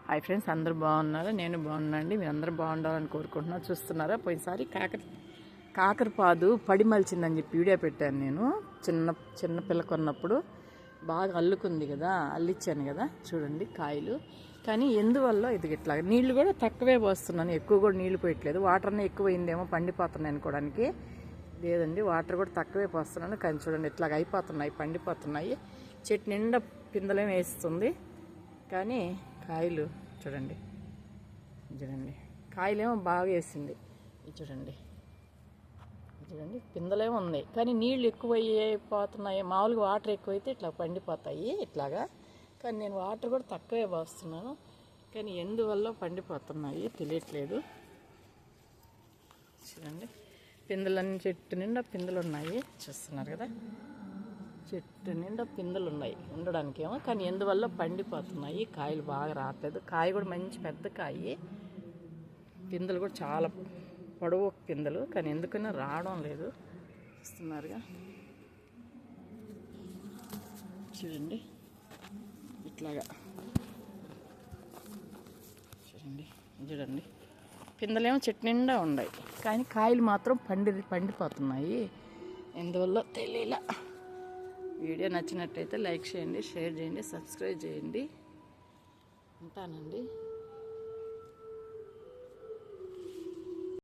Hi friends, అందరూ బాగున్నారా? నేను బాగున్నాండి. మీరు అందరూ బాగుండాలని కోరుకుంటున్నా. చూస్తున్నారా, పోయినసారి కాకరపాదు పడి మలిచిందని చెప్పి వీడియో పెట్టాను నేను. చిన్న పిల్ల కొన్నప్పుడు బాగా అల్లుకుంది కదా, అల్లిచ్చాను కదా. చూడండి కాయలు. కానీ ఎందువల్ల ఇది ఇట్లా నీళ్లు కూడా తక్కువే పోస్తున్నాను, ఎక్కువ కూడా నీళ్లు పోయట్లేదు. వాటర్నే ఎక్కువైందేమో పండిపోతున్నాయి అనుకోవడానికి లేదండి, వాటర్ కూడా తక్కువే పోస్తున్నాను. కానీ చూడండి ఇట్లాగ అయిపోతున్నాయి, పండిపోతున్నాయి. చెట్టు నిండా పిందలేం వేస్తుంది, కానీ కాయలు చూడండి కాయలేమో బాగా వేసింది. చూడండి పిందలేమో ఉన్నాయి, కానీ నీళ్ళు ఎక్కువ అయిపోతున్నాయి. మామూలుగా వాటర్ ఎక్కువైతే ఇట్లా పండిపోతాయి ఇట్లాగా. కానీ నేను వాటర్ కూడా తక్కువే పోస్తున్నాను, కానీ ఎందువల్ల పండిపోతున్నాయి తెలియట్లేదు. చూడండి పిందెలన్నీ చెట్టు నిండా పిందెలు ఉన్నాయి, చూస్తున్నారు కదా. చెట్టు నిండా పిందెలు ఉన్నాయి ఉండడానికేమో, కానీ ఎందువల్ల పండిపోతున్నాయి. కాయలు బాగా రావట్లేదు. కాయ కూడా మంచి పెద్ద కాయ, పిందెలు కూడా చాలా పొడవు పిందెలు, కానీ ఎందుకైనా రావడం లేదు. చూస్తున్నారుగా, చూడండి ఇట్లాగా. చూడండి పిందెలేమో చెట్టు నిండా ఉన్నాయి, కానీ కాయలు మాత్రం పండిపోతున్నాయి. ఎందువల్ల తెలియలా. వీడియో నచ్చినట్టయితే లైక్ చేయండి, షేర్ చేయండి, సబ్స్క్రైబ్ చేయండి. ఉంటానండి.